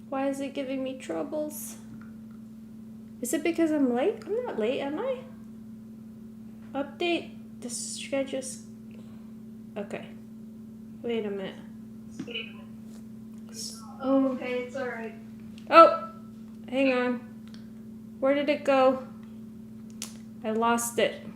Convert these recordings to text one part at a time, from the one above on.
Why is it giving me troubles? Is it because I'm late? I'm not late, am I? Update the schedule. Okay. Wait a minute. Oh, okay, it's alright. Oh, hang on. Where did it go? I lost it.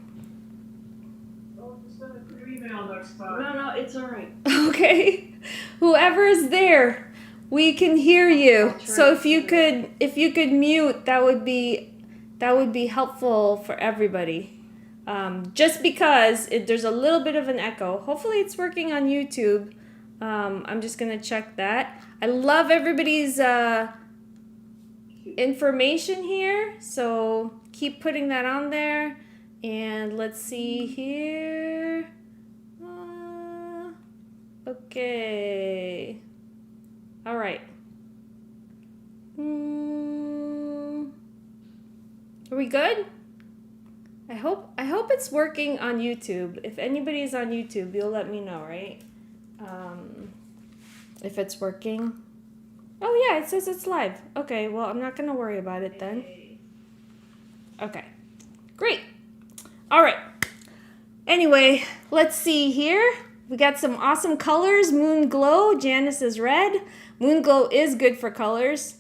Oh, just send a clear email next time. No, it's alright. Okay. Whoever is there, we can hear you. So if you could mute, that would be helpful for everybody. Just because there's a little bit of an echo. Hopefully it's working on YouTube. I'm just gonna check that. I love everybody's information here, so keep putting that on there. And let's see here. Okay. All right. Are we good? I hope it's working on YouTube. If anybody's on YouTube, you'll let me know, right? If it's working. Oh yeah, it says it's live. Okay, well I'm not gonna worry about it then. Okay, great. All right. Anyway, let's see here. We got some awesome colors. Moon Glow. Janice is red. Moon Glow is good for colors.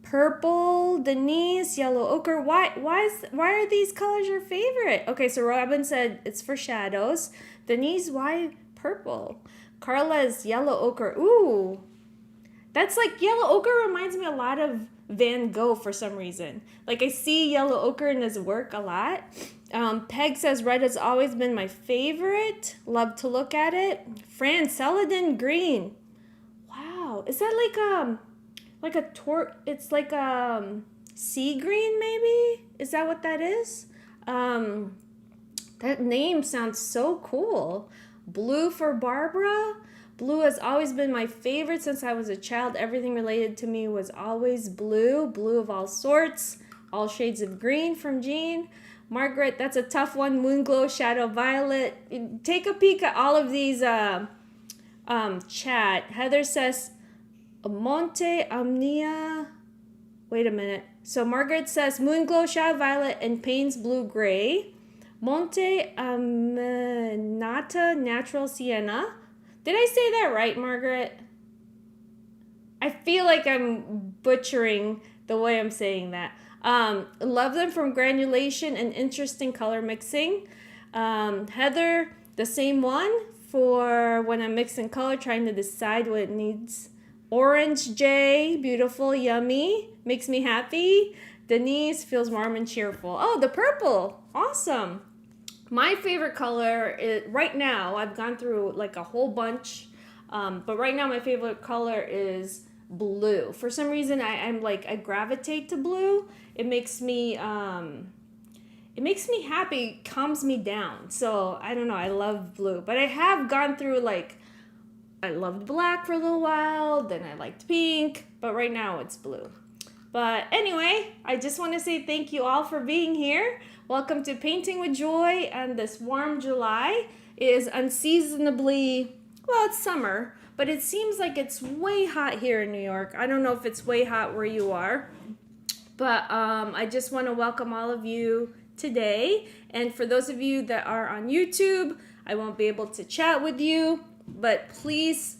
Purple, Denise, yellow ochre. Why are these colors your favorite? Okay, so Robin said it's for shadows. Denise, why purple? Carla is yellow ochre. Ooh, that's like yellow ochre reminds me a lot of Van Gogh for some reason. Like I see yellow ochre in his work a lot. Peg says red has always been my favorite. Love to look at it. Fran, Celadon green. Wow, is that like a it's like sea green maybe? Is that what that is? That name sounds so cool. Blue for Barbara. Blue has always been my favorite since I was a child. Everything related to me was always blue. Blue of all sorts. All shades of green from Jean. Margaret, that's a tough one. Moonglow, Shadow Violet. Take a peek at all of these chat. Heather says Monte Amnia. Wait a minute. So Margaret says Moonglow, Shadow Violet, and Payne's Blue Gray. Monte Aminata Natural Sienna. Did I say that right, Margaret? I feel like I'm butchering the way I'm saying that. Love them from granulation and interesting color mixing. Heather, the same one for when I'm mixing color, trying to decide what it needs. Orange J, beautiful, yummy, makes me happy. Denise feels warm and cheerful. Oh, the purple, awesome. My favorite color is, right now, I've gone through like a whole bunch, but right now my favorite color is blue. For some reason, I gravitate to blue. It makes me happy, calms me down. So I don't know, I love blue. But I have gone through I loved black for a little while, then I liked pink, but right now it's blue. But anyway, I just want to say thank you all for being here. Welcome to Painting with Joy and this warm July. It is unseasonably, well, it's summer, but it seems like it's way hot here in New York. I don't know if it's way hot where you are, but I just want to welcome all of you today. And for those of you that are on YouTube, I won't be able to chat with you, but please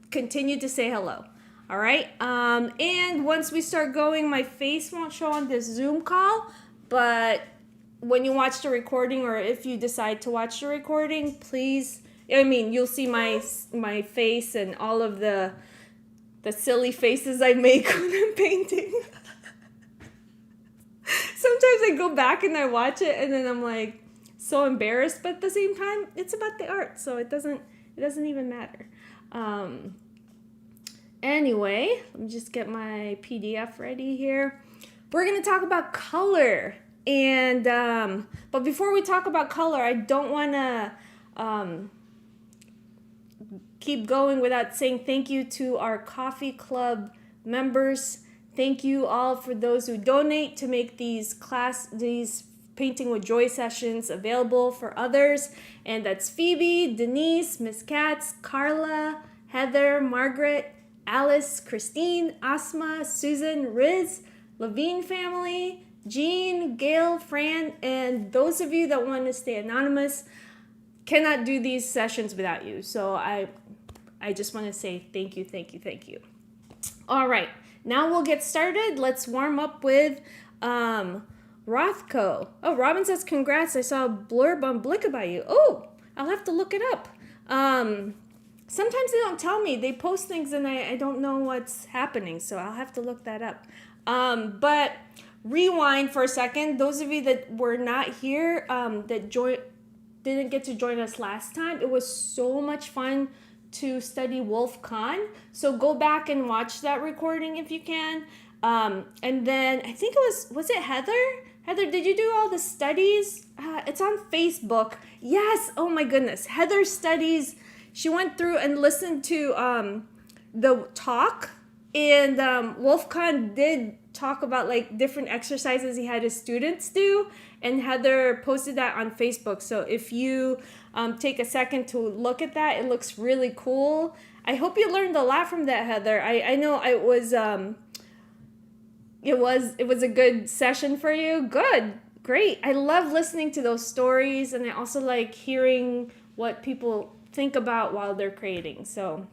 continue to say hello. All right. And once we start going, my face won't show on this Zoom call, but when you watch the recording, or if you decide to watch the recording, please, you'll see my face and all of the silly faces I make when I'm painting. Sometimes I go back and I watch it and then I'm like so embarrassed, but at the same time, it's about the art, so it doesn't even matter. Anyway, let me just get my PDF ready here. We're going to talk about color. And but before we talk about color, I don't want to keep going without saying thank you to our coffee club members. Thank you all for those who donate to make these Painting with Joy sessions available for others. And that's Phoebe, Denise, Miss Katz, Carla, Heather, Margaret, Alice, Christine, Asma, Susan, Riz, Levine family, Jean, Gail, Fran, and those of you that want to stay anonymous. Cannot do these sessions without you. So I just want to say thank you, thank you, thank you. All right, now we'll get started. Let's warm up with Rothko. Oh, Robin says congrats. I saw a blurb on Blick about you. Oh, I'll have to look it up. Sometimes they don't tell me. They post things and I don't know what's happening, so I'll have to look that up. But rewind for a second. Those of you that were not here, didn't get to join us last time. It was so much fun to study Wolf Khan. So go back and watch that recording if you can. And then I think was it Heather? Heather, did you do all the studies? It's on Facebook. Yes. Oh my goodness. Heather studies. She went through and listened to the talk, and Wolf Khan did talk about like different exercises he had his students do, and Heather posted that on Facebook. So if you take a second to look at that, it looks really cool. I hope you learned a lot from that, Heather. I know it was a good session for you. Good, great. I love listening to those stories, and I also like hearing what people think about while they're creating. So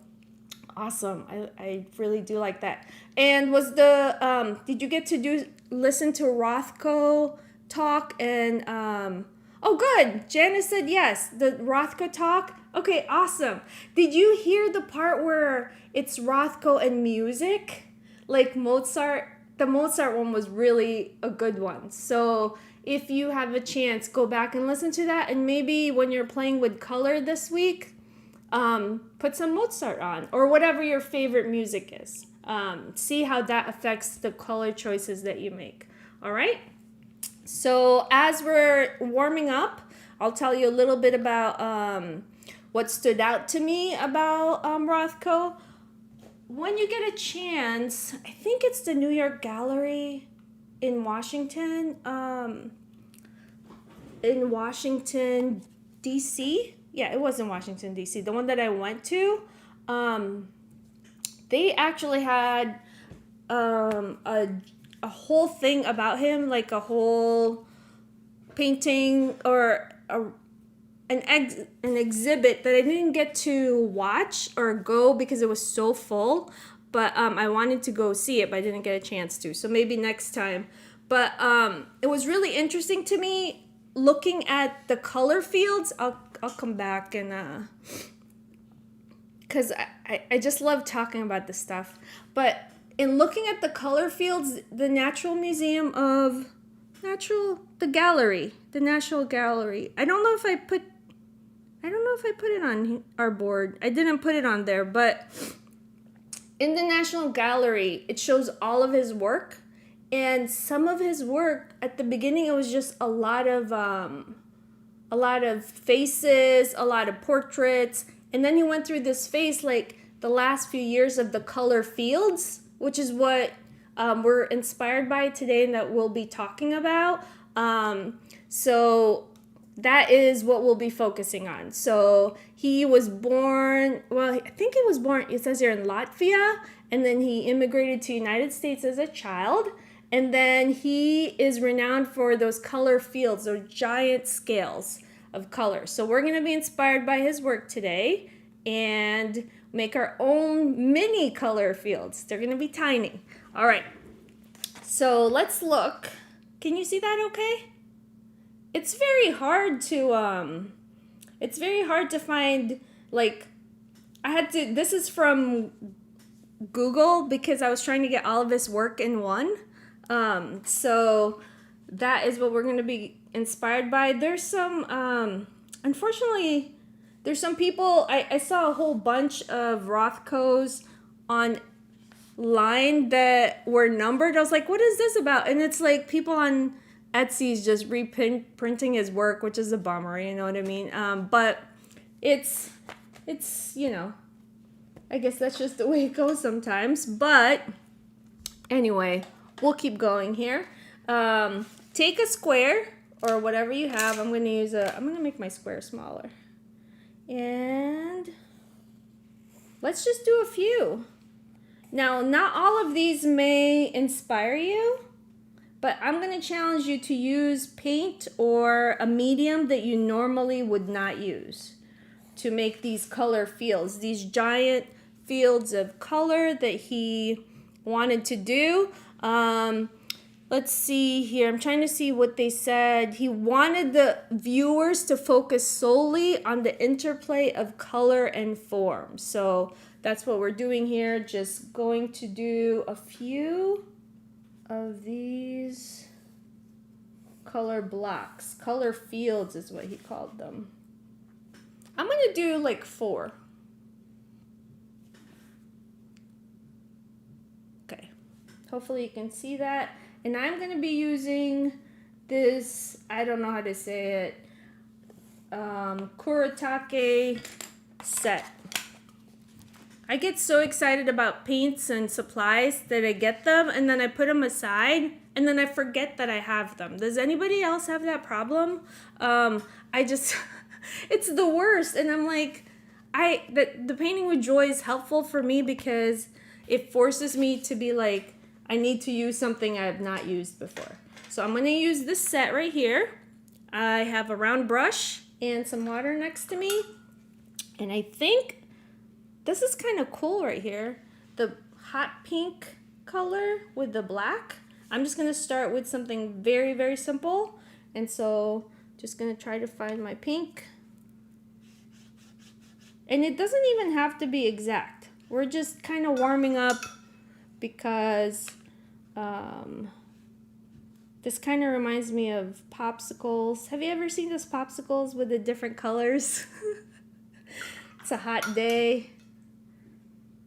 awesome. I really do like that. And was did you get to listen to Rothko talk? And oh good, Janice said yes, the Rothko talk. Okay, awesome. Did you hear the part where it's Rothko and music, like Mozart? The Mozart one was really a good one. So if you have a chance, go back and listen to that, and maybe when you're playing with color this week, put some Mozart on, or whatever your favorite music is. See how that affects the color choices that you make. All right? So as we're warming up, I'll tell you a little bit about what stood out to me about Rothko. When you get a chance, I think it's the New York Gallery in Washington, D.C. Yeah, it was in Washington, D.C. The one that I went to, they actually had a whole thing about him, like a whole painting or an exhibit that I didn't get to watch or go because it was so full. But I wanted to go see it, but I didn't get a chance to. So maybe next time. But it was really interesting to me looking at the color fields. I'll come back and because I just love talking about this stuff. But in looking at the color fields, the National Gallery. I don't know if I put it on our board. I didn't put it on there, but in the National Gallery, it shows all of his work. And some of his work, at the beginning, it was just a lot of faces, a lot of portraits. And then he went through this phase, like the last few years of the color fields, which is what we're inspired by today and that we'll be talking about. So that is what we'll be focusing on. So he was born, it says here in Latvia, and then he immigrated to the United States as a child. And then he is renowned for those color fields, those giant scales of color. So we're going to be inspired by his work today and make our own mini color fields. They're going to be tiny. All right. So let's look. Can you see that okay? It's very hard to find, like, this is from Google because I was trying to get all of his work in one. So that is what we're going to be inspired by. There's some, unfortunately, there's some people, I saw a whole bunch of Rothkos online that were numbered. I was like, what is this about? And it's like people on Etsy's just reprinting his work, which is a bummer, you know what I mean? But it's, you know, I guess that's just the way it goes sometimes. But anyway, we'll keep going here. Take a square or whatever you have. I'm going to make my square smaller. And let's just do a few. Now, not all of these may inspire you, but I'm going to challenge you to use paint or a medium that you normally would not use to make these color fields, these giant fields of color that he wanted to do. Let's see here. I'm trying to see what they said. He wanted the viewers to focus solely on the interplay of color and form. So that's what we're doing here. Just going to do a few of these color blocks. Color fields is what he called them. I'm going to do like 4. Okay. Hopefully you can see that. And I'm going to be using this, I don't know how to say it, Kuretake set. I get so excited about paints and supplies that I get them and then I put them aside and then I forget that I have them. Does anybody else have that problem? It's the worst. And I'm like, the painting with joy is helpful for me because it forces me to be like, I need to use something I have not used before. So I'm going to use this set right here. I have a round brush and some water next to me. And I think this is kind of cool right here. The hot pink color with the black. I'm just going to start with something very, very simple. And so just going to try to find my pink. And it doesn't even have to be exact. We're just kind of warming up because this kind of reminds me of popsicles. Have you ever seen those popsicles with the different colors? It's a hot day.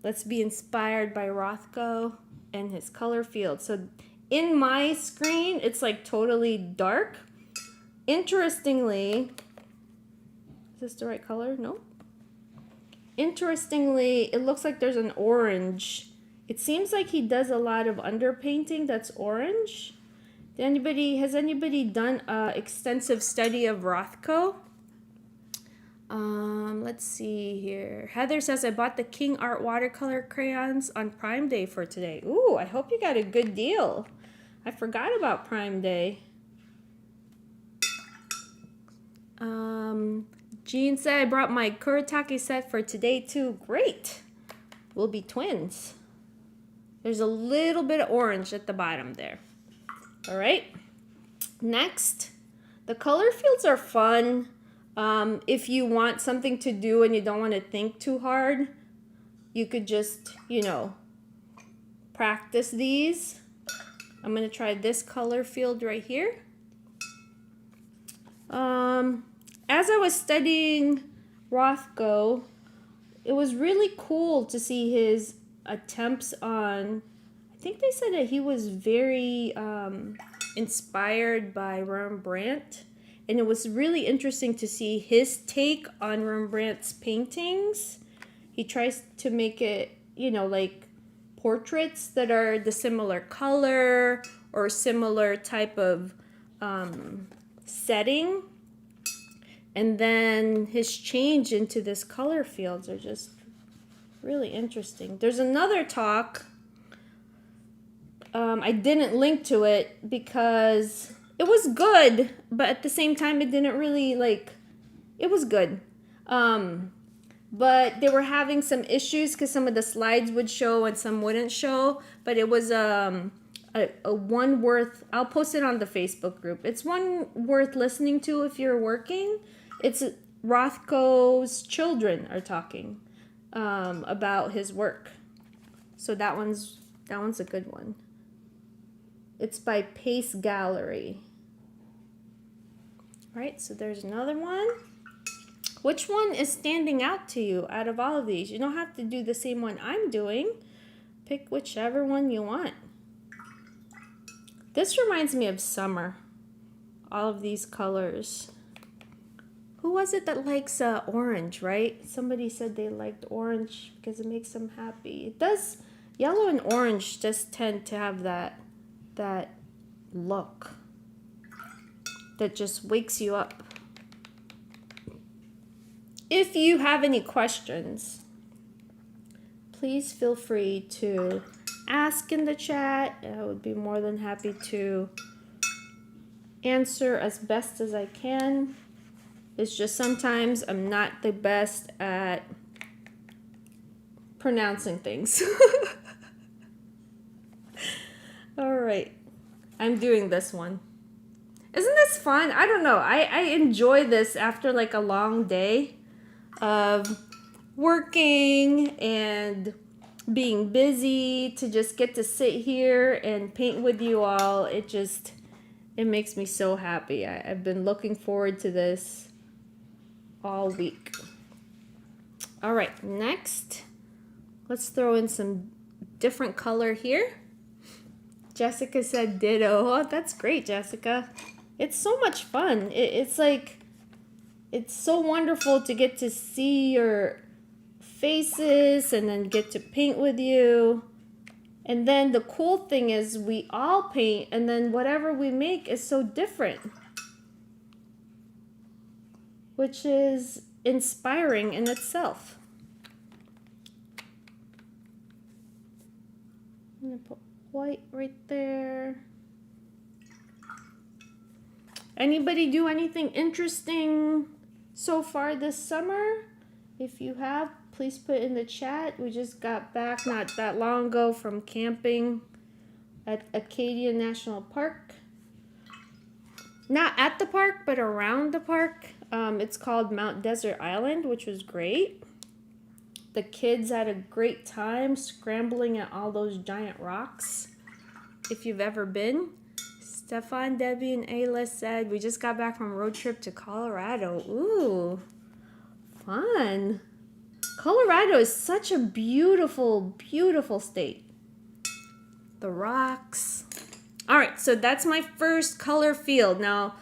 Let's be inspired by Rothko and his color field. So in my screen, it's like totally dark. Interestingly, is this the right color? No. Interestingly, it looks like there's an orange. It seems like he does a lot of underpainting that's orange. Has anybody done an extensive study of Rothko? Let's see here. Heather says, I bought the King Art watercolor crayons on Prime Day for today. Ooh, I hope you got a good deal. I forgot about Prime Day. Jean said, I brought my Kuretake set for today too. Great. We'll be twins. There's a little bit of orange at the bottom there. All right. Next, the color fields are fun. If you want something to do and you don't want to think too hard, you could just, practice these. I'm going to try this color field right here. As I was studying Rothko, it was really cool to see his attempts on, I think they said that he was very inspired by Rembrandt. And it was really interesting to see his take on Rembrandt's paintings. He tries to make it, like portraits that are the similar color or similar type of setting. And then his change into this color fields are just really interesting. There's another talk. I didn't link to it because it was good, but at the same time, it didn't really it was good. But they were having some issues because some of the slides would show and some wouldn't show. But it was a one worth, I'll post it on the Facebook group. It's one worth listening to if you're working. It's Rothko's children are talking about his work. So that one's a good one. It's by Pace Gallery. All right, so there's another one. Which one is standing out to you out of all of these? You don't have to do the same one I'm doing. Pick whichever one you want. This reminds me of summer. All of these colors. Who was it that likes orange, right? Somebody said they liked orange because it makes them happy. It does. Yellow and orange just tend to have that look that just wakes you up. If you have any questions, please feel free to ask in the chat. I would be more than happy to answer as best as I can. It's just sometimes I'm not the best at pronouncing things. All right, I'm doing this one. Isn't this fun? I don't know. I enjoy this after like a long day of working and being busy, to just get to sit here and paint with you all. It makes me so happy. I've been looking forward to this all week. All right, next, let's throw in some different color here. Jessica said ditto. Oh, that's great, Jessica. It's so much fun. It's like, it's so wonderful to get to see your faces and then get to paint with you. And then the cool thing is we all paint, and then whatever we make is so different, which is inspiring in itself. I'm gonna put white right there. Anybody do anything interesting so far this summer? If you have, please put it in the chat. We just got back not that long ago from camping at Acadia National Park. Not at the park, but around the park. It's called Mount Desert Island, which was great. The kids had a great time scrambling at all those giant rocks. If you've ever been. Stefan, Debbie, and Ayla said, we just got back from a road trip to Colorado. Ooh, fun. Colorado is such a beautiful, beautiful state. The rocks. All right, so that's my first color field. Now,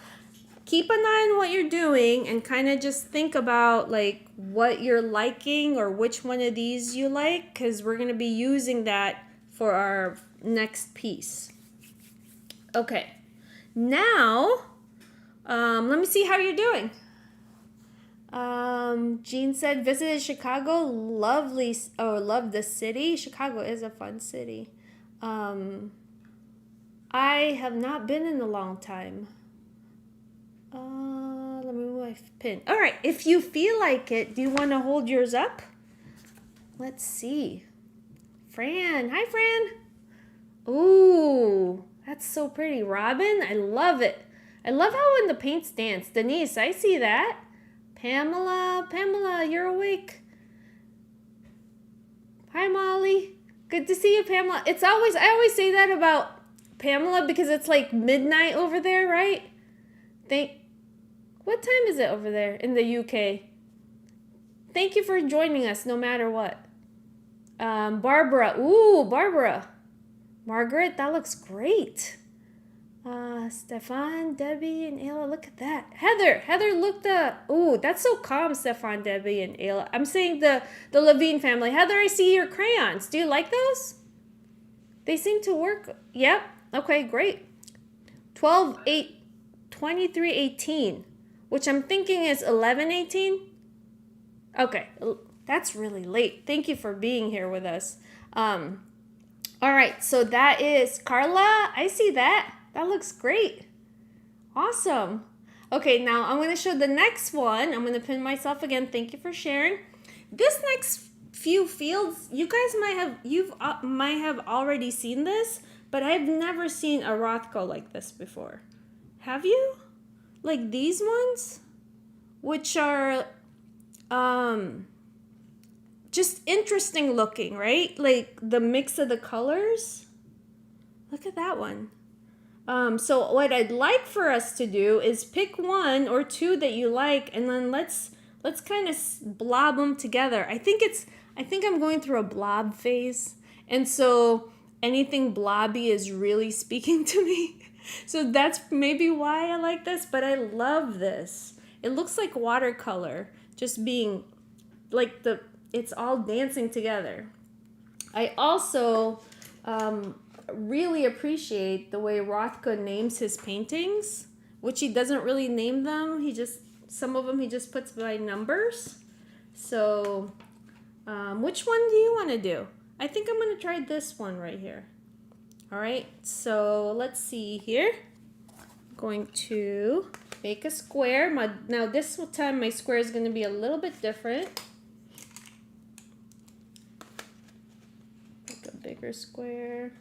keep an eye on what you're doing and kind of just think about like what you're liking or which one of these you like, because we're going to be using that for our next piece. Okay, now let me see how you're doing. Jean said, visited Chicago, lovely, love the city. Chicago is a fun city. I have not been in a long time. Let me move my pin. All right, if you feel like it, do you want to hold yours up? Let's see. Fran, hi Fran. Ooh, that's so pretty. Robin, I love it. I love how when the paints dance. Denise, I see that. Pamela, you're awake. Hi, Molly. Good to see you, Pamela. I always say that about Pamela because it's like midnight over there, right? What time is it over there in the UK? Thank you for joining us no matter what. Barbara. Ooh, Barbara. Margaret, that looks great. Stefan, Debbie, and Ayla, look at that. Heather looked up. Ooh, that's so calm, Stefan, Debbie, and Ayla. I'm saying the Levine family. Heather, I see your crayons. Do you like those? They seem to work. Yep. Okay, great. 2318, which I'm thinking is 1118. Okay, that's really late. Thank you for being here with us. All right, so that is Carla. I see that. That looks great. Awesome. Okay, now I'm going to show the next one. I'm going to pin myself again. Thank you for sharing. This next few fields, you guys might have already seen this, but I've never seen a Rothko like this before. Have you? Like these ones, which are just interesting looking, right? Like the mix of the colors. Look at that one. So what I'd like for us to do is pick one or two that you like, and then let's kind of blob them together. I think I'm going through a blob phase, and so anything blobby is really speaking to me. So that's maybe why I like this, but I love this. It looks like watercolor, just being like it's all dancing together. I also really appreciate the way Rothko names his paintings, which he doesn't really name them. Some of them he just puts by numbers. So Which one do you want to do? I think I'm going to try this one right here. All right, so let's see here. I'm going to make a square. Now this time my square is going to be a little bit different. Make a bigger square.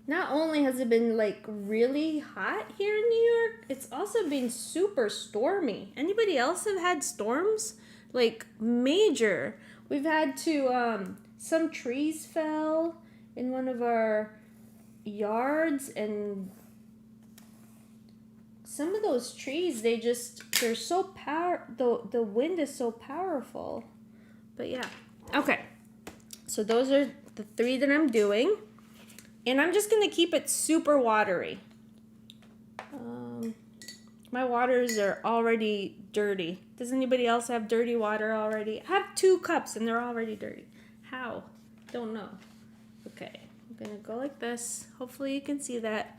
Not only has it been like really hot here in New York, it's also been super stormy. Anybody else have had storms? Like major. We've had to, some trees fell in one of our yards, and some of those trees, they're so the wind is so powerful. But yeah. Okay. So those are the 3 that I'm doing. And I'm just going to keep it super watery. My waters are already dirty. Does anybody else have dirty water already? I have 2 cups and they're already dirty. How? Don't know. Okay, I'm going to go like this. Hopefully you can see that.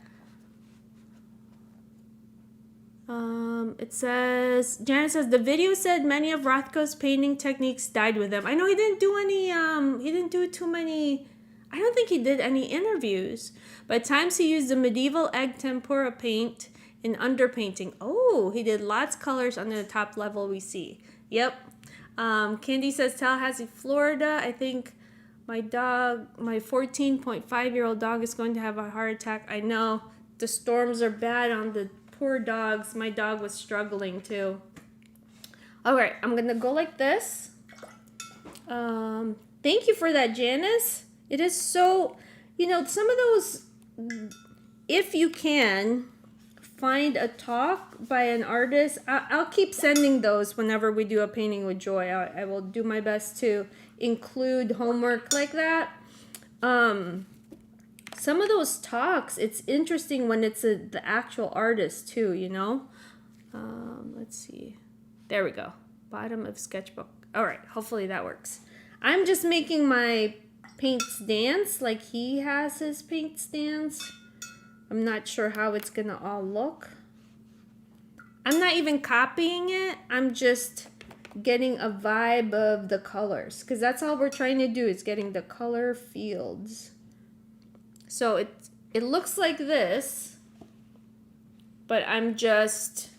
It says, Janet says, the video said many of Rothko's painting techniques died with him. I know he didn't do too many... I don't think he did any interviews, but at times he used the medieval egg tempera paint in underpainting. Oh, he did lots of colors under the top level we see. Yep. Candy says Tallahassee, Florida. I think my 14.5-year-old dog is going to have a heart attack. I know the storms are bad on the poor dogs. My dog was struggling too. All right, I'm going to go like this. Thank you for that, Janice. It is so, some of those, if you can find a talk by an artist, I'll keep sending those whenever we do a painting with Joy. I will do my best to include homework like that. Some of those talks, it's interesting when it's the actual artist too, Let's see. There we go. Bottom of sketchbook. All right, hopefully that works. I'm just making my paint stands like he has his paint stands. I'm not sure how it's gonna all look. I'm not even copying it. I'm just getting a vibe of the colors, because that's all we're trying to do, is getting the color fields. So it looks like this, but I'm just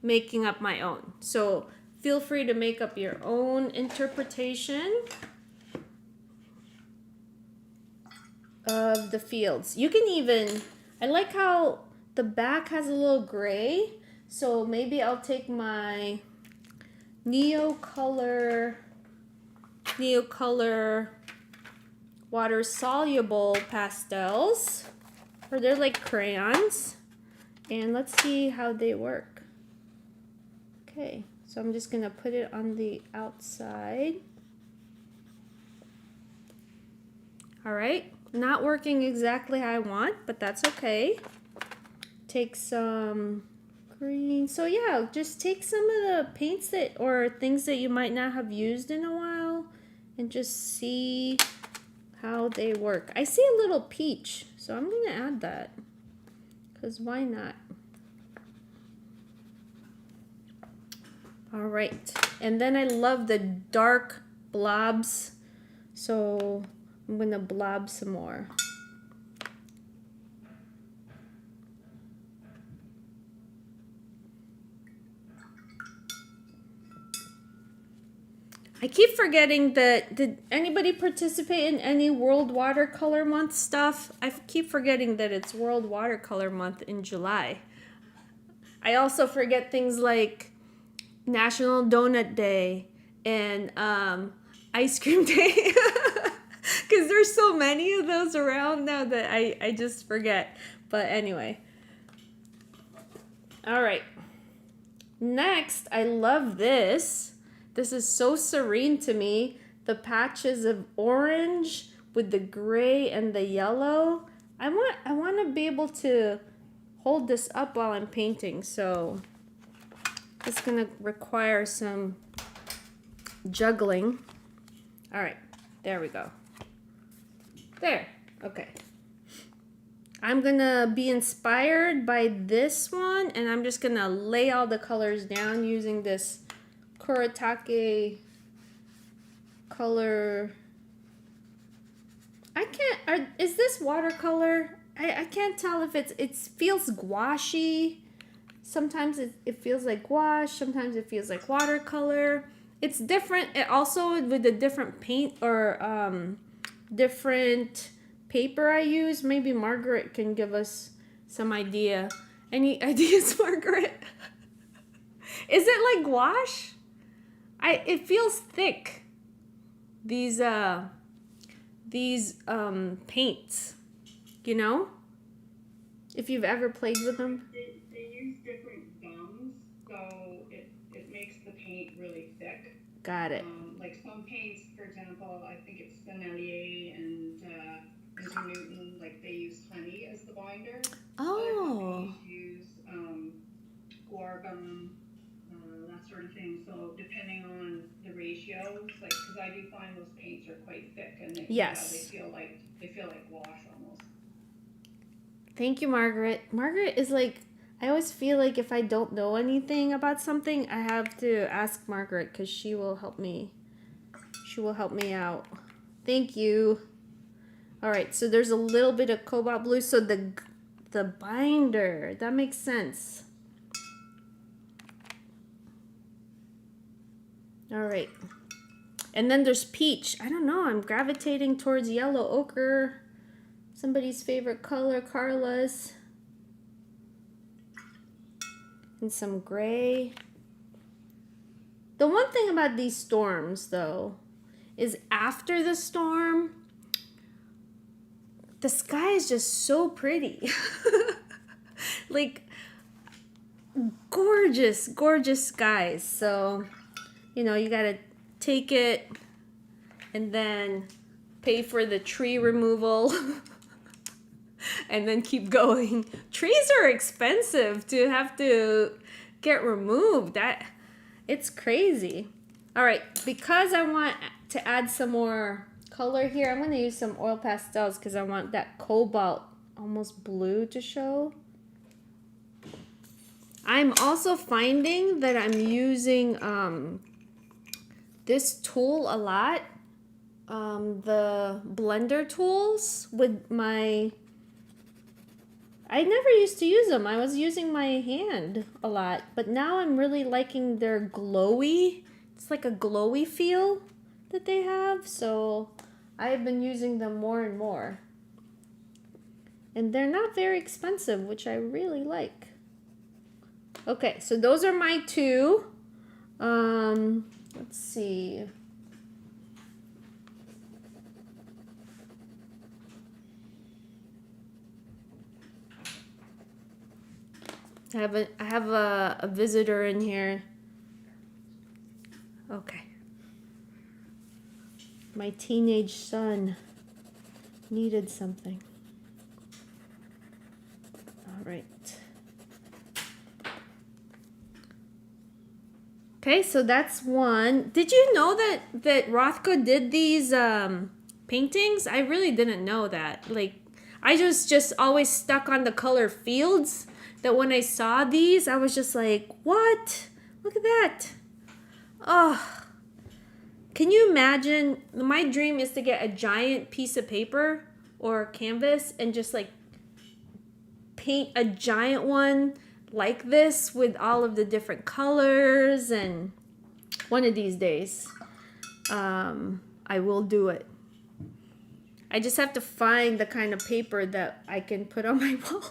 making up my own. So feel free to make up your own interpretation of the fields. You can even, I like how the back has a little gray, so maybe I'll take my Neocolor water soluble pastels, or they're like crayons, and let's see how they work. Okay, so I'm just gonna put it on the outside. All right. Not working exactly how I want, but that's okay. Take some green. So yeah, just take some of the paints or things that you might not have used in a while and just see how they work. I see a little peach, so I'm gonna add that, because why not? All right, and then I love the dark blobs, so I'm gonna blob some more. I keep forgetting that, did anybody participate in any World Watercolor Month stuff? I keep forgetting that it's World Watercolor Month in July. I also forget things like National Donut Day and Ice Cream Day. Because there's so many of those around now that I just forget. But anyway. All right. Next, I love this. This is so serene to me. The patches of orange with the gray and the yellow. I want to be able to hold this up while I'm painting. So it's going to require some juggling. All right. There we go. There. Okay. I'm gonna be inspired by this one, and I'm just gonna lay all the colors down using this Kuretake color. I can't, is this watercolor? I can't tell if it feels gouache. Sometimes it feels like gouache, sometimes it feels like watercolor. It's different. It also with the different paint or different paper I use. Maybe Margaret can give us some idea. Any ideas, Margaret? Is it like gouache? It feels thick. These paints, you know? If you've ever played with them. They use different gums, so it makes the paint really thick. Got it. Like some paints, for example, I think it's Sennelier and Newton, like they use honey as the binder. Oh. Other companies use guar gum, that sort of thing. So depending on the ratios, like because I do find those paints are quite thick and they, yes. They feel like wash almost. Thank you, Margaret. Margaret is like, I always feel like if I don't know anything about something, I have to ask Margaret because she will help me. She will help me out. Thank you. All right, so there's a little bit of cobalt blue. So the binder, that makes sense. All right. And then there's peach. I don't know. I'm gravitating towards yellow ochre. Somebody's favorite color, Carla's. And some gray. The one thing about these storms, though, is after the storm, the sky is just so pretty. Like, gorgeous, gorgeous skies. So, you know, you gotta take it and then pay for the tree removal. And then keep going. Trees are expensive to have to get removed. It's crazy. All right, because I want to add some more color here, I'm going to use some oil pastels because I want that cobalt, almost blue to show. I'm also finding that I'm using this tool a lot, the blender tools with my... I never used to use them. I was using my hand a lot, but now I'm really liking their glowy. It's like a glowy feel that they have, so I've been using them more and more. And they're not very expensive, which I really like. Okay, so those are my two. Let's see. I have a visitor in here. Okay. My teenage son needed something. All right. Okay, so that's one. Did you know that Rothko did these paintings? I really didn't know that. Like, I was just always stuck on the color fields. That when I saw these, I was just like, what? Look at that. Oh, can you imagine? My dream is to get a giant piece of paper or canvas and just like paint a giant one like this with all of the different colors. And one of these days, I will do it. I just have to find the kind of paper that I can put on my wall.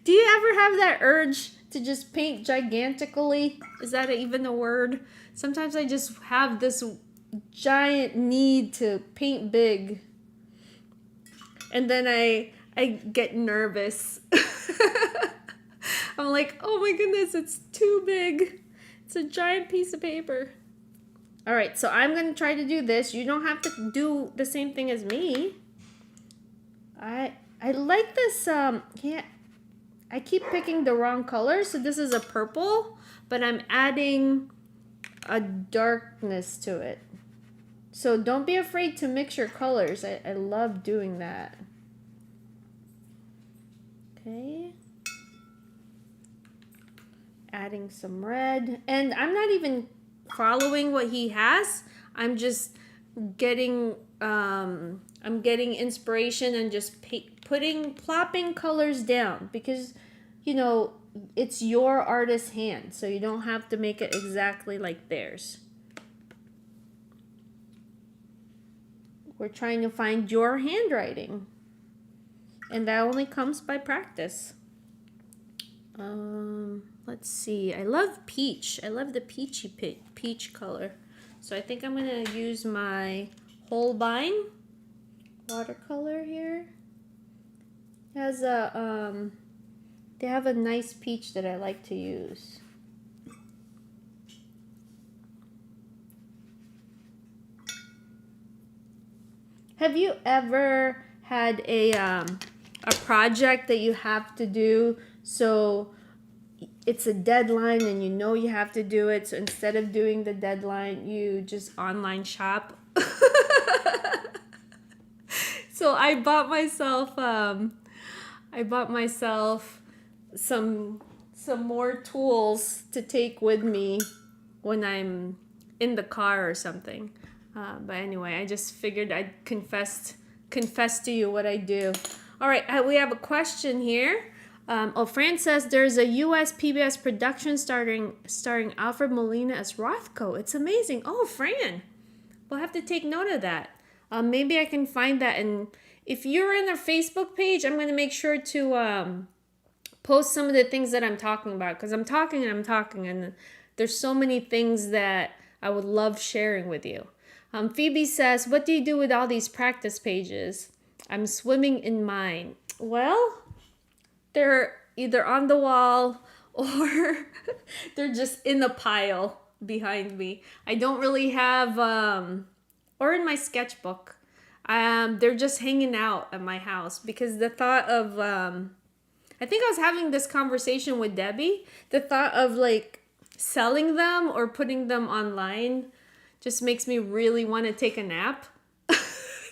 Do you ever have that urge to just paint gigantically? Is that even a word? Sometimes I just have this giant need to paint big. And then I get nervous. I'm like, oh my goodness, it's too big. It's a giant piece of paper. All right, so I'm going to try to do this. You don't have to do the same thing as me. I like this, I keep picking the wrong color, so this is a purple, but I'm adding a darkness to it. So don't be afraid to mix your colors. I love doing that. Okay. Adding some red. And I'm not even following what he has. I'm just getting I'm getting inspiration and just plopping colors down because you know it's your artist's hand, so you don't have to make it exactly like theirs. We're trying to find your handwriting, and that only comes by practice. Let's see. I love peach. I love the peach color. So I think I'm gonna use my Holbein watercolor here. It has a they have a nice peach that I like to use. Have you ever had a project that you have to do, so it's a deadline and you know you have to do it, so instead of doing the deadline you just online shop? So I bought myself some more tools to take with me when I'm in the car or something. But anyway, I just figured I'd confess to you what I do. All right, we have a question here. Fran says there's a U.S. PBS production starring Alfred Molina as Rothko. It's amazing. Oh, Fran, we'll have to take note of that. Maybe I can find that, and if you're in their Facebook page, I'm going to make sure to post some of the things that I'm talking about, because I'm talking, and there's so many things that I would love sharing with you. Phoebe says, what do you do with all these practice pages? I'm swimming in mine. Well, they're either on the wall or they're just in a pile behind me. I don't really have, or in my sketchbook. They're just hanging out at my house because the thought of, I think I was having this conversation with Debbie. The thought of like selling them or putting them online just makes me really want to take a nap.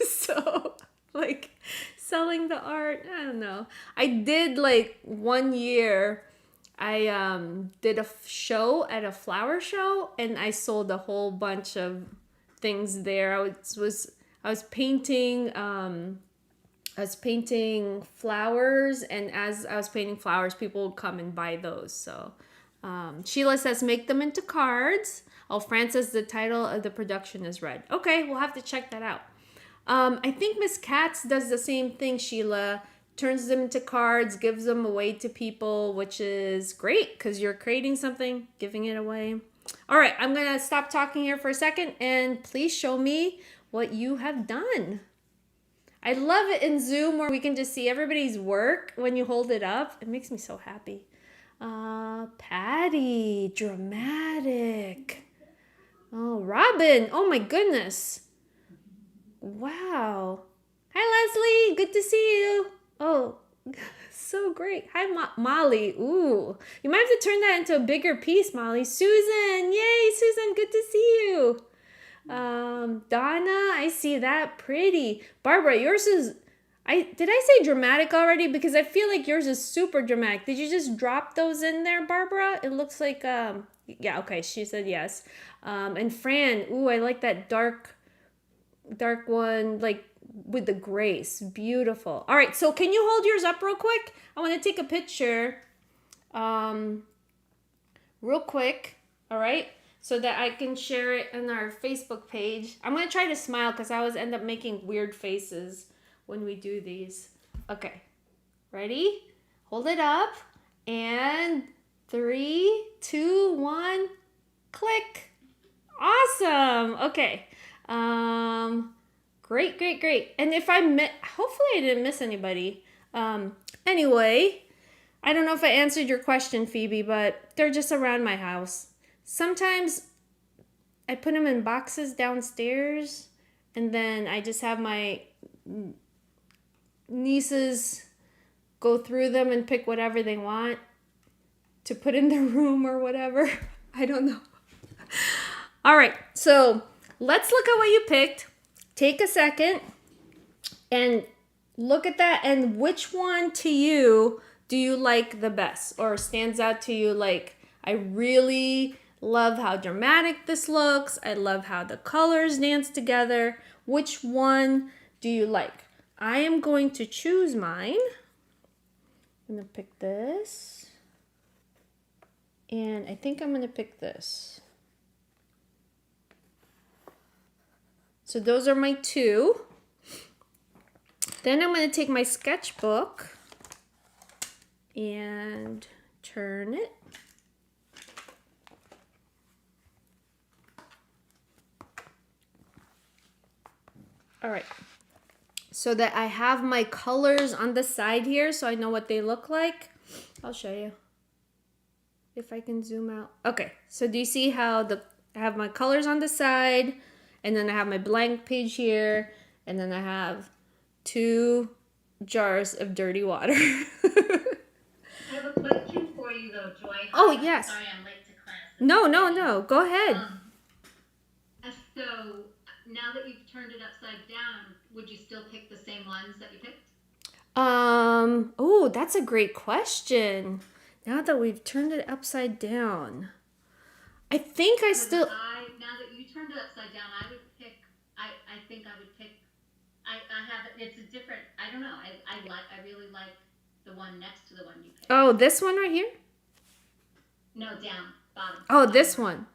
So, like, selling the art, I don't know. I did, like, 1 year, I did a show at a flower show, and I sold a whole bunch of things there. I was painting, flowers, and as I was painting flowers, people would come and buy those. So, Sheila says, make them into cards. Oh, Fran says the title of the production is red. Okay, we'll have to check that out. I think Miss Katz does the same thing, Sheila. Turns them into cards, gives them away to people, which is great because you're creating something, giving it away. All right, I'm going to stop talking here for a second, and please show me what you have done. I love it in Zoom where we can just see everybody's work when you hold it up. It makes me so happy. Patty, dramatic. Oh, Robin. Oh my goodness. Wow. Hi, Leslie. Good to see you. Oh, so great. Hi, Molly. Ooh. You might have to turn that into a bigger piece, Molly. Susan. Yay, Susan. Good to see you. Donna, I see that. Pretty. Barbara, yours is... Did I say dramatic already? Because I feel like yours is super dramatic. Did you just drop those in there, Barbara? It looks like... Yeah, okay. She said yes. And Fran, ooh, I like that dark one, like with the grace. Beautiful. All right, so can you hold yours up real quick? I want to take a picture real quick, all right, so that I can share it on our Facebook page. I'm going to try to smile because I always end up making weird faces when we do these. Okay, ready? Hold it up, and 3, 2, 1, click. Awesome. Okay. Great. And if hopefully I didn't miss anybody. Anyway, I don't know if I answered your question, Phoebe, but they're just around my house. Sometimes I put them in boxes downstairs, and then I just have my nieces go through them and pick whatever they want to put in their room or whatever. I don't know. All right, so let's look at what you picked. Take a second and look at that, and which one to you do you like the best or stands out to you? Like, I really love how dramatic this looks. I love how the colors dance together. Which one do you like? I am going to choose mine. I'm going to pick this. And I think I'm going to pick this. So those are my two. Then I'm going to take my sketchbook and turn it. All right. So that I have my colors on the side here so I know what they look like. I'll show you. If I can zoom out. Okay. So do you see how I have my colors on the side, and then I have my blank page here, and then I have 2 jars of dirty water. I have a question for you though, Joy. Oh, yes. Sorry, I'm late to class. No. Go ahead. So now that you've turned it upside down, would you still pick the same ones that you picked? Oh, that's a great question. Now that we've turned it upside down, I think I still. Now that you turned it upside down, I would pick. I think I would pick. I have it. It's a different. I don't know. I really like the one next to the one you picked. Oh, this one right here. No, down bottom. Oh, this one.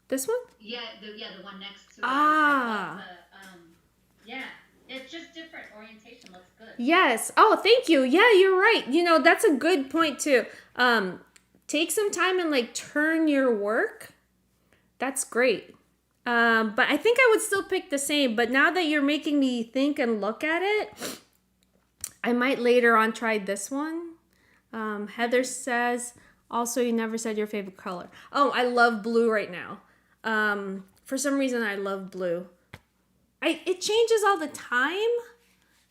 This one? Yeah, the one next to it. Ah. Yeah, it's just different orientation. Looks good. Yes. Oh, thank you. Yeah, you're right. You know, that's a good point too. Take some time and like turn your work. That's great. But I think I would still pick the same. But now that you're making me think and look at it, I might later on try this one. Heather says, also, you never said your favorite color. Oh, I love blue right now. For some reason, I love blue. It changes all the time,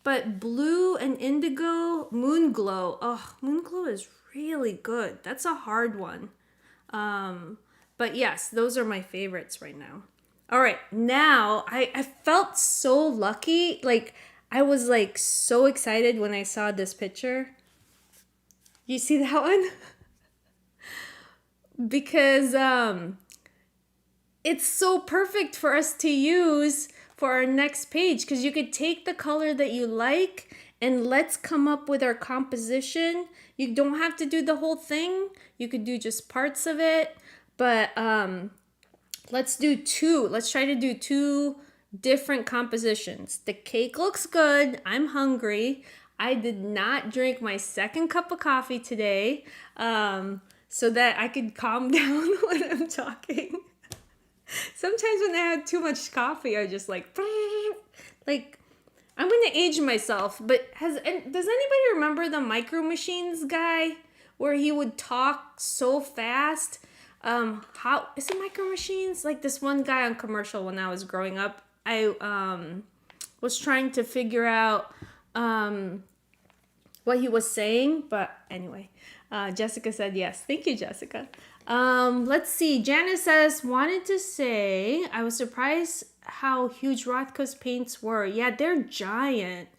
but blue and indigo, moon glow. Oh, moon glow is really good. That's a hard one. But yes, those are my favorites right now. All right, now I felt so lucky. Like, I was like so excited when I saw this picture. You see that one? Because it's so perfect for us to use for our next page, because you could take the color that you like and let's come up with our composition. You don't have to do the whole thing. You could do just parts of it, but let's do 2. Let's try to do 2 different compositions. The cake looks good. I'm hungry. I did not drink my second cup of coffee today, so that I could calm down when I'm talking. Sometimes when I have too much coffee, I just like I'm gonna age myself. But does anybody remember the Micro Machines guy where he would talk so fast? How is it Micro Machines? Like this one guy on commercial when I was growing up, I was trying to figure out what he was saying, but anyway. Jessica said yes. Thank you, Jessica. Let's see. Janice says, wanted to say, I was surprised how huge Rothko's paints were. Yeah, they're giant.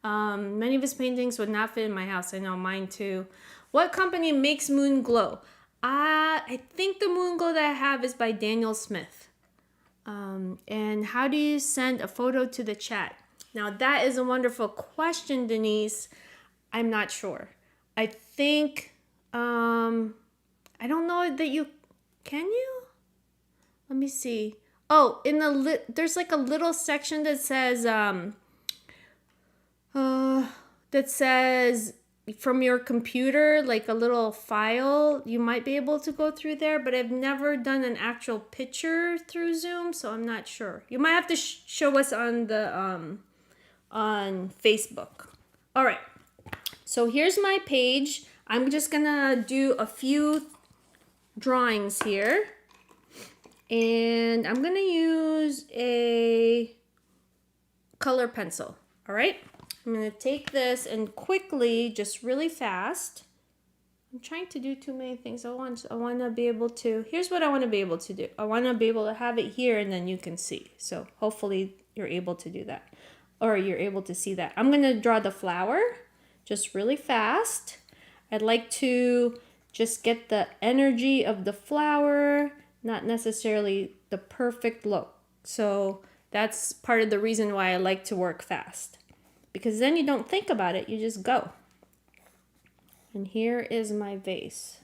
Many of his paintings would not fit in my house. I know, mine too. What company makes moon glow? I think the moon glow that I have is by Daniel Smith. And how do you send a photo to the chat? Now, that is a wonderful question, Denise. I'm not sure. I think... I don't know that you can you? Let me see. Oh, in the there's like a little section that says from your computer, like a little file. You might be able to go through there, but I've never done an actual picture through Zoom, so I'm not sure. You might have to show us on the on Facebook. All right. So here's my page. I'm just gonna do a few drawings here, and I'm gonna use a color pencil. All right, I'm gonna take this and quickly, just really fast. I'm trying to do too many things. I want to be able to. Here's what I want to be able to do. I want to be able to have it here, and then you can see. So hopefully you're able to do that, or you're able to see that. I'm gonna draw the flower, just really fast. I'd like to just get the energy of the flower, not necessarily the perfect look. So that's part of the reason why I like to work fast, because then you don't think about it, you just go. And here is my vase.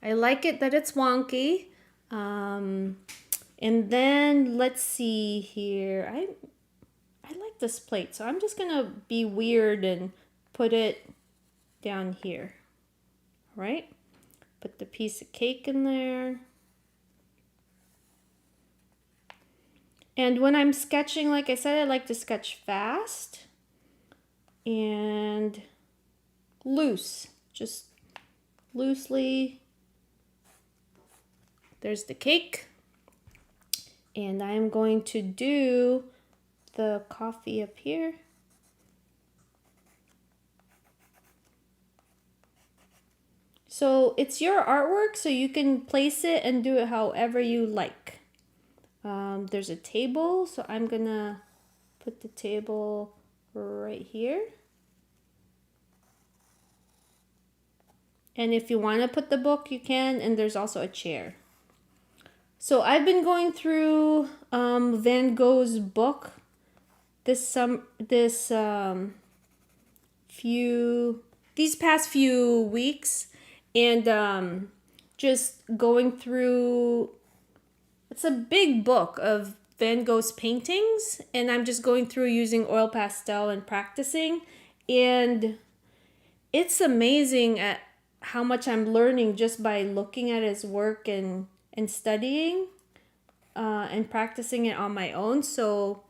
I like it that it's wonky. And then let's see here. I like this plate, so I'm just gonna be weird and put it down here. All right? Put the piece of cake in there. And when I'm sketching, like I said, I like to sketch fast and loose, just loosely. There's the cake. And I'm going to do the coffee up here. So it's your artwork, so you can place it and do it however you like. There's a table, so I'm gonna put the table right here. And if you want to put the book, you can, and there's also a chair. So I've been going through Van Gogh's book these past few weeks, and just going through. It's a big book of Van Gogh's paintings, and I'm just going through using oil pastel and practicing, and it's amazing at how much I'm learning just by looking at his work and studying and practicing it on my own. So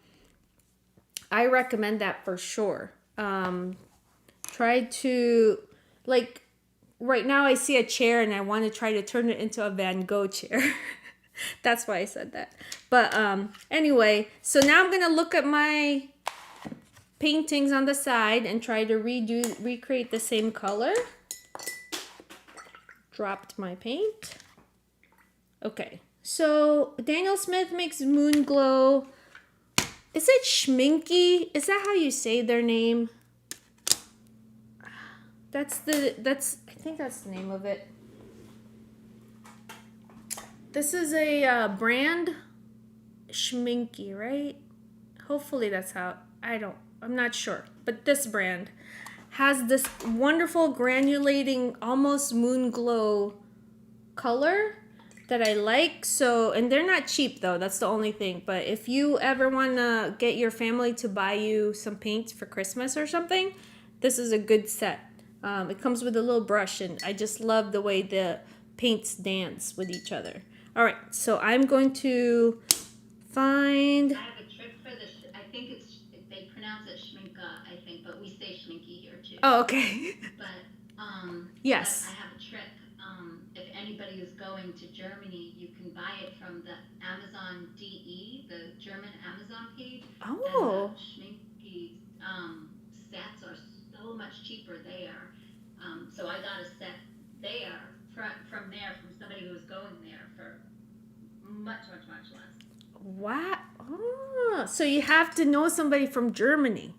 I recommend that for sure. Try to, like, right now I see a chair and I want to try to turn it into a Van Gogh chair. That's why I said that. But anyway, so now I'm going to look at my paintings on the side and try to recreate the same color. Dropped my paint. Okay, so Daniel Smith makes Moon Glow. Is it Schminky? Is that how you say their name? I think that's the name of it. This is a brand, Schminky, right? Hopefully that's how, I'm not sure. But this brand has this wonderful granulating, almost moon glow color that I like. So, and they're not cheap though, that's the only thing. But if you ever want to get your family to buy you some paints for Christmas or something, this is a good set. It comes with a little brush, and I just love the way the paints dance with each other. All right, so I'm going to find. I have a trick for this. I think they pronounce it schminka, I think, but we say schminky here too. Oh, okay. But yes. But I have a trick. If anybody is going to Germany, you can buy it from the Amazon DE, the German Amazon page. Oh. And the schminky sets are so much cheaper there. So I got a set there from somebody who was going there for much less. What? Oh, so you have to know somebody from Germany.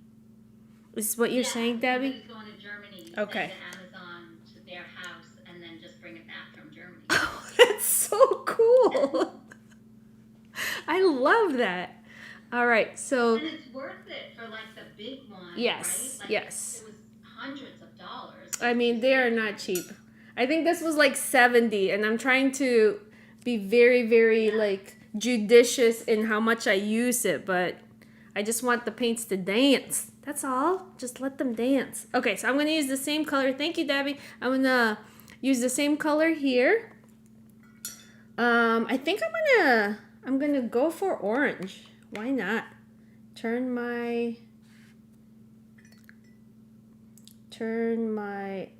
Is what you're saying, Debbie? Somebody's going to Germany. Okay. Send Amazon to their house and then just bring it back from Germany. Oh, that's so cool. I love that. All right, so. And it's worth it for like the big one. Yes, right? Like yes. It was hundreds of dollars. I mean, they are not cheap. I think this was like 70, and I'm trying to be very, very like judicious in how much I use it, but I just want the paints to dance. That's all. Just let them dance. Okay, so I'm gonna use the same color. Thank you, Debbie. I'm gonna use the same color here. I think I'm gonna go for orange. Why not? Turn my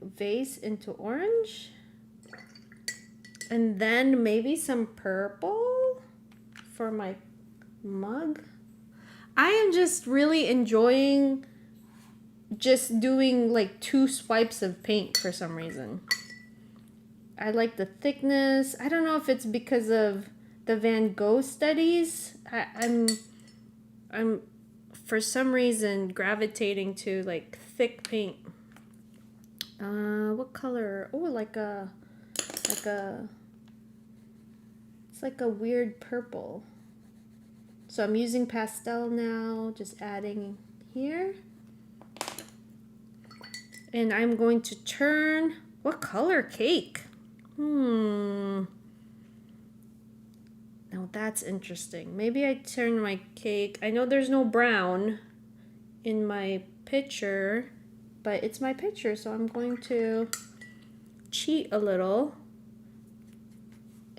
vase into orange, and then maybe some purple for my mug. I am just really enjoying just doing like 2 swipes of paint for some reason. I like the thickness. I don't know if it's because of the Van Gogh studies. I'm for some reason gravitating to like thick paint. What color? Oh, it's like a weird purple. So I'm using pastel now, just adding here. And I'm going to turn, what color cake? Now that's interesting. Maybe I turn my cake. I know there's no brown in my picture, but it's my picture, so I'm going to cheat a little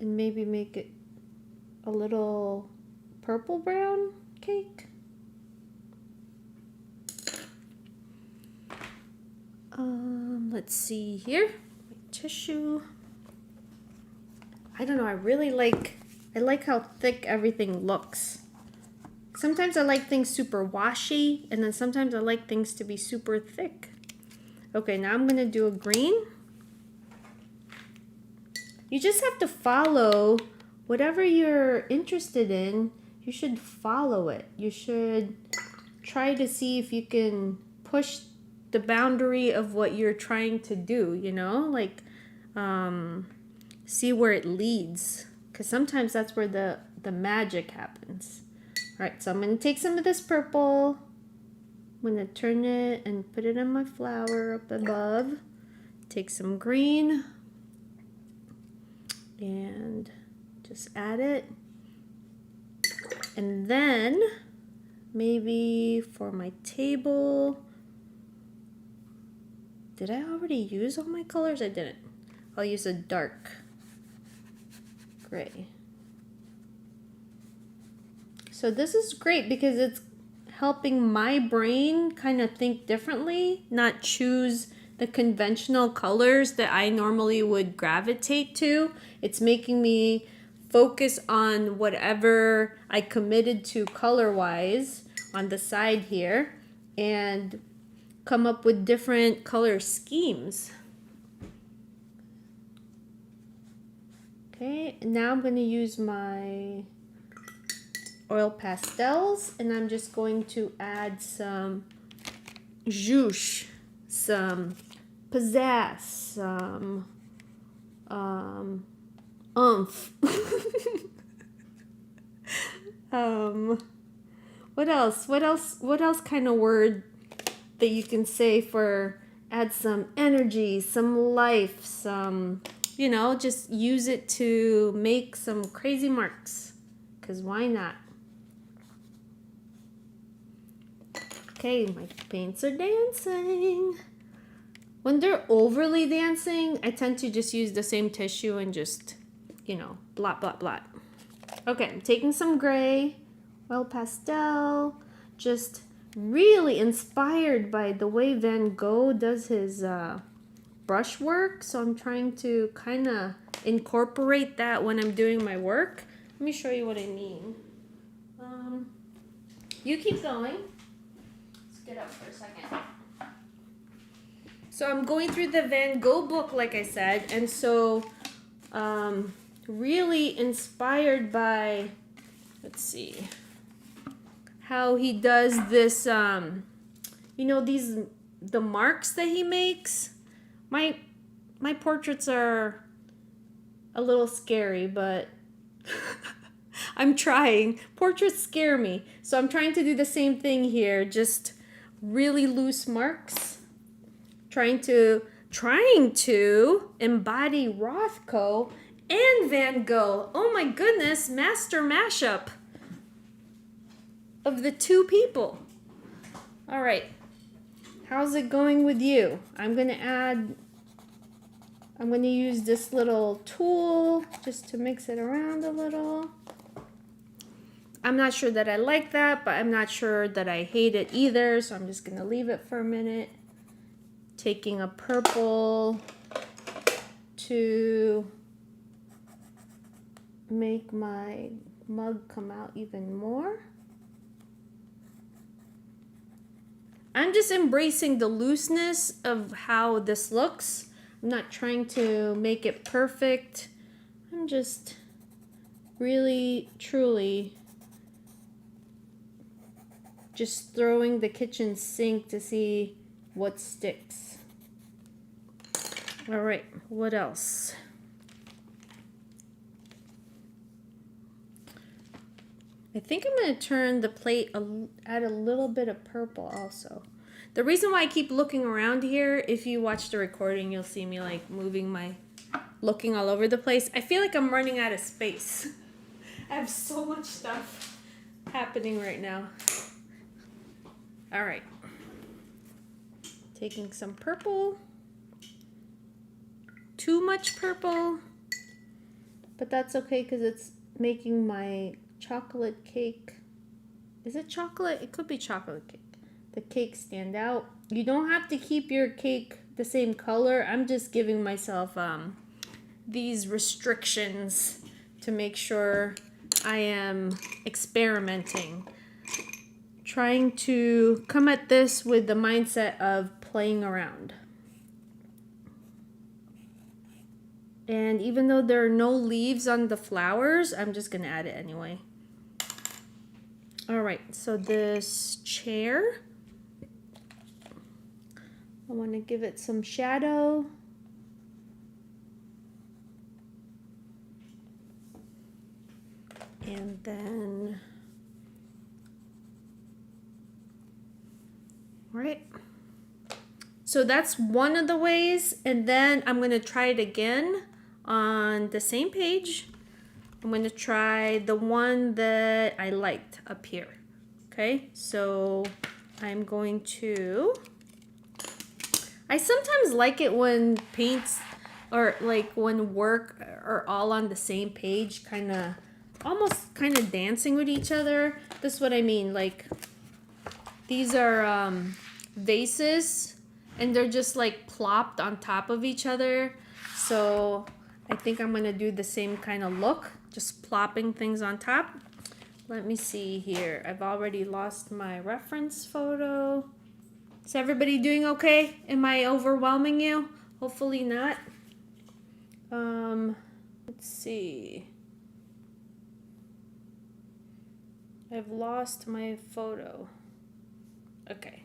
and maybe make it a little purple brown cake. Let's see here. My tissue. I don't know, I like how thick everything looks. Sometimes I like things super washy, and then sometimes I like things to be super thick. Okay, now I'm gonna do a green. You just have to follow whatever you're interested in. You should follow it. You should try to see if you can push the boundary of what you're trying to do, you know? Like, see where it leads. Because sometimes that's where the magic happens. All right, so I'm going to take some of this purple. I'm going to turn it and put it on my flower up above. Take some green. And just add it. And then maybe for my table, did I already use all my colors? I didn't. I'll use a dark gray. So this is great because it's helping my brain kind of think differently, not choose the conventional colors that I normally would gravitate to. It's making me focus on whatever I committed to color-wise on the side here and come up with different color schemes. Okay, now I'm going to use my oil pastels, and I'm just going to add some zhoosh, some pizzazz, some oomph. What else? What else kind of word that you can say for add some energy, some life, some, you know, just use it to make some crazy marks. Because why not? Okay, my paints are dancing. When they're overly dancing, I tend to just use the same tissue and just, you know, blot, blot, blot. Okay, I'm taking some gray, oil pastel, just really inspired by the way Van Gogh does his brush work. So I'm trying to kind of incorporate that when I'm doing my work. Let me show you what I mean. You keep going. Let's get up for a second. So I'm going through the Van Gogh book, like I said, and so really inspired by, let's see, how he does this, you know, the marks that he makes. My portraits are a little scary, but I'm trying. Portraits scare me, so I'm trying to do the same thing here, just really loose marks. Trying to embody Rothko and Van Gogh. Oh my goodness, master mashup of the two people. All right, how's it going with you? I'm gonna use this little tool just to mix it around a little. I'm not sure that I like that, but I'm not sure that I hate it either, so I'm just gonna leave it for a minute. Taking a purple to make my mug come out even more. I'm just embracing the looseness of how this looks. I'm not trying to make it perfect. I'm just really, truly just throwing the kitchen sink to see what sticks. All right, what else? I think I'm going to turn the plate, add a little bit of purple also. The reason why I keep looking around here, if you watch the recording, you'll see me like looking all over the place. I feel like I'm running out of space. I have so much stuff happening right now. All right. Taking some purple. Too much purple. But that's okay because it's making my chocolate cake. Is it chocolate? It could be chocolate cake. The cake stand out. You don't have to keep your cake the same color. I'm just giving myself these restrictions to make sure I am experimenting. Trying to come at this with the mindset of playing around. And even though there are no leaves on the flowers, I'm just gonna add it anyway. All right, so this chair, I want to give it some shadow. And then, all right. So that's one of the ways. And then I'm going to try it again on the same page. I'm going to try the one that I liked up here. Okay, so I'm going to, I sometimes like it when paints or like when work are all on the same page, almost kind of dancing with each other. This is what I mean. Like these are vases and they're just like plopped on top of each other. So I think I'm going to do the same kind of look, just plopping things on top. Let me see here. I've already lost my reference photo. Is everybody doing okay? Am I overwhelming you? Hopefully not. Let's see. I've lost my photo. Okay.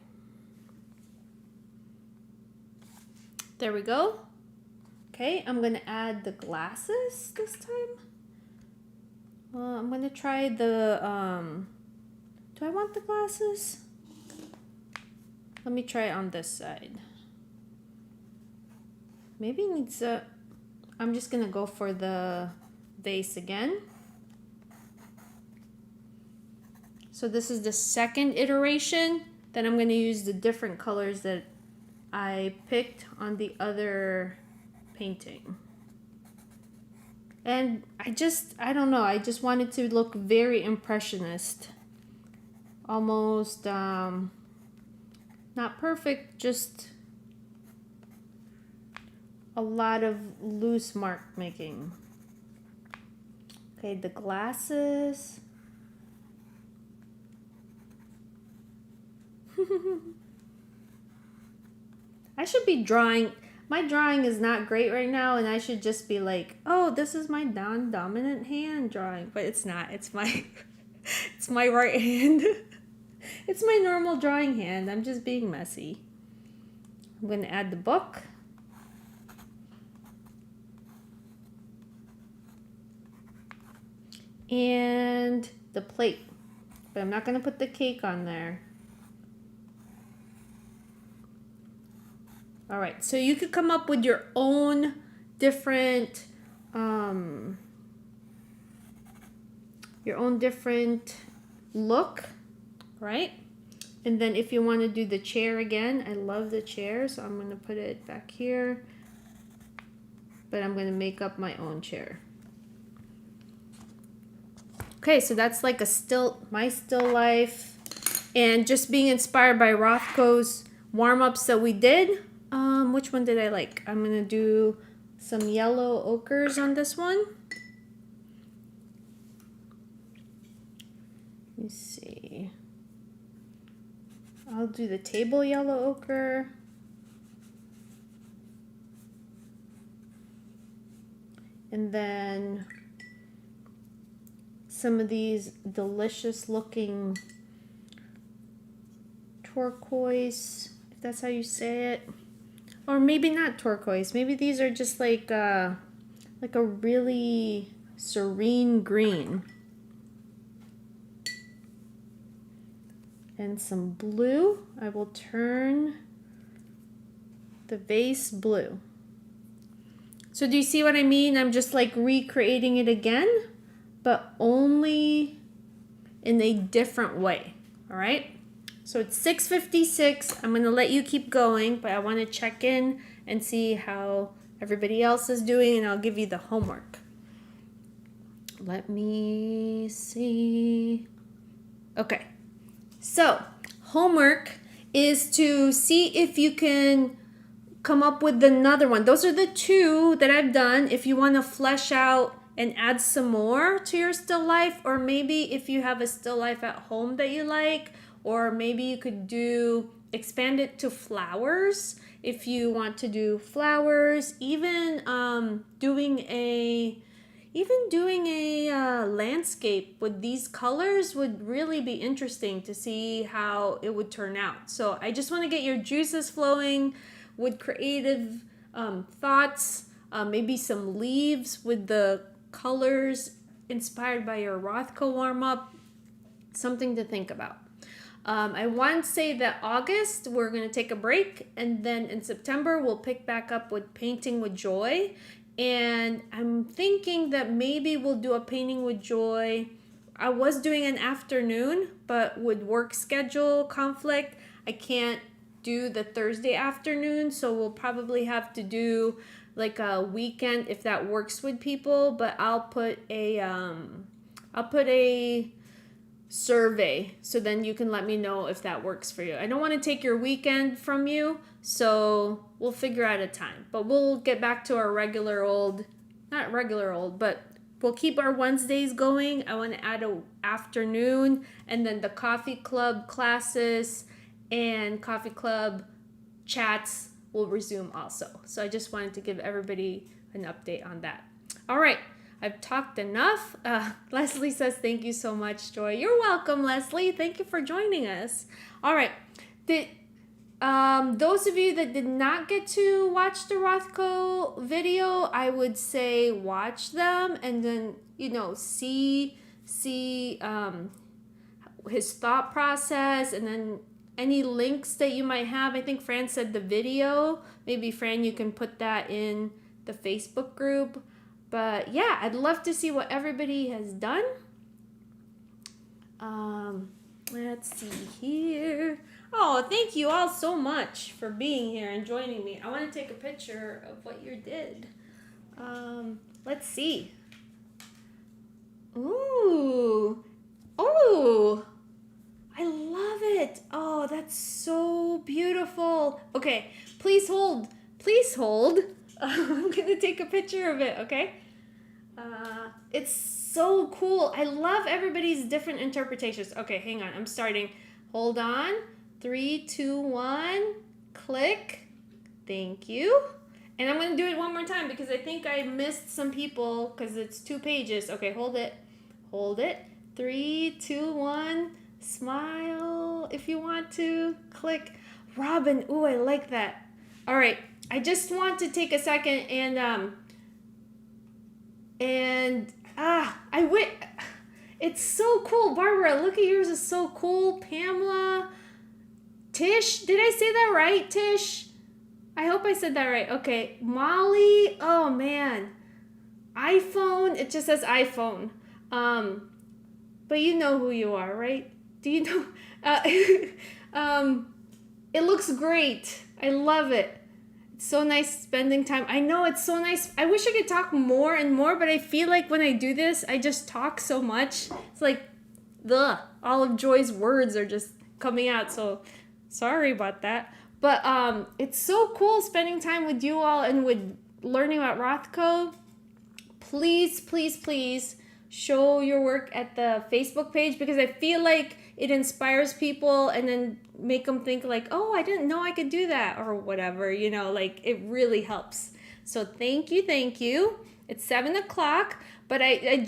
There we go. Okay, I'm gonna add the glasses this time. I'm gonna try the, do I want the glasses? Let me try it on this side. Maybe it needs a, I'm just gonna go for the vase again. So this is the second iteration. Then I'm gonna use the different colors that I picked on the other painting. And I don't know, I just wanted to look very impressionist. Almost, not perfect, just a lot of loose mark making. Okay, the glasses. I should be drawing. My drawing is not great right now, and I should just be like, oh, this is my non-dominant hand drawing. But it's not. It's my it's my right hand. It's my normal drawing hand. I'm just being messy. I'm going to add the book. And the plate. But I'm not going to put the cake on there. All right, so you could come up with your own different, look, right? And then if you want to do the chair again, I love the chair, so I'm going to put it back here. But I'm going to make up my own chair. Okay, so that's like my still life. And just being inspired by Rothko's warm-ups that we did. Which one did I like? I'm going to do some yellow ochres on this one. Let me see. I'll do the table yellow ochre. And then some of these delicious looking turquoise, if that's how you say it. Or maybe not turquoise. Maybe these are just like a really serene green. And some blue. I will turn the vase blue. So do you see what I mean? I'm just like recreating it again, but only in a different way. All right? So it's 6:56. I'm going to let you keep going, but I want to check in and see how everybody else is doing, and I'll give you the homework. Let me see. Okay. So, homework is to see if you can come up with another one. Those are the two that I've done. If you want to flesh out and add some more to your still life, or maybe if you have a still life at home that you like, or maybe you could expand it to flowers if you want to do flowers, even doing a landscape with these colors would really be interesting to see how it would turn out. So I just want to get your juices flowing with creative thoughts, maybe some leaves with the colors inspired by your Rothko warm-up, something to think about. I want to say that August, we're going to take a break, and then in September, we'll pick back up with Painting with Joy. And I'm thinking that maybe we'll do a Painting with Joy. I was doing an afternoon, but with work schedule conflict, I can't do the Thursday afternoon, so we'll probably have to do like a weekend if that works with people. But I'll put a survey so then you can let me know if that works for you. I don't want to take your weekend from you, so we'll figure out a time. But we'll get back to our but we'll keep our Wednesdays going. I want to add an afternoon, and then the coffee club classes and coffee club chats will resume also. So I just wanted to give everybody an update on that. All right. I've talked enough. Leslie says, thank you so much, Joy. You're welcome, Leslie. Thank you for joining us. All right. Those of you that did not get to watch the Rothko video, I would say watch them and then, see his thought process, and then any links that you might have. I think Fran said the video. Maybe, Fran, you can put that in the Facebook group. But yeah, I'd love to see what everybody has done. Let's see here. Oh, thank you all so much for being here and joining me. I want to take a picture of what you did. Let's see. Ooh. Oh, I love it. Oh, that's so beautiful. Okay, please hold. Please hold. I'm going to take a picture of it, okay? It's so cool. I love everybody's different interpretations. Okay, hang on. I'm starting. Hold on. 3, 2, 1. Click. Thank you. And I'm going to do it one more time because I think I missed some people because it's 2 pages. Okay, hold it. Hold it. 3, 2, 1. Smile if you want to. Click. Robin. Ooh, I like that. All right. I just want to take a second it's so cool. Barbara, look at yours, is so cool. Pamela, Tish, did I say that right, Tish? I hope I said that right. Okay, Molly, oh man. iPhone, it just says iPhone. But you know who you are, right? Do you know? It looks great. I love it. So nice spending time. I know, it's so nice. I wish I could talk more and more, but I feel like when I do this, I just talk so much. It's like, all of Joy's words are just coming out. So sorry about that. But it's so cool spending time with you all and with learning about Rothko. Please, please, please show your work at the Facebook page because I feel like it inspires people and then make them think like, oh, I didn't know I could do that or whatever, like it really helps. So thank you. It's 7:00, but I'm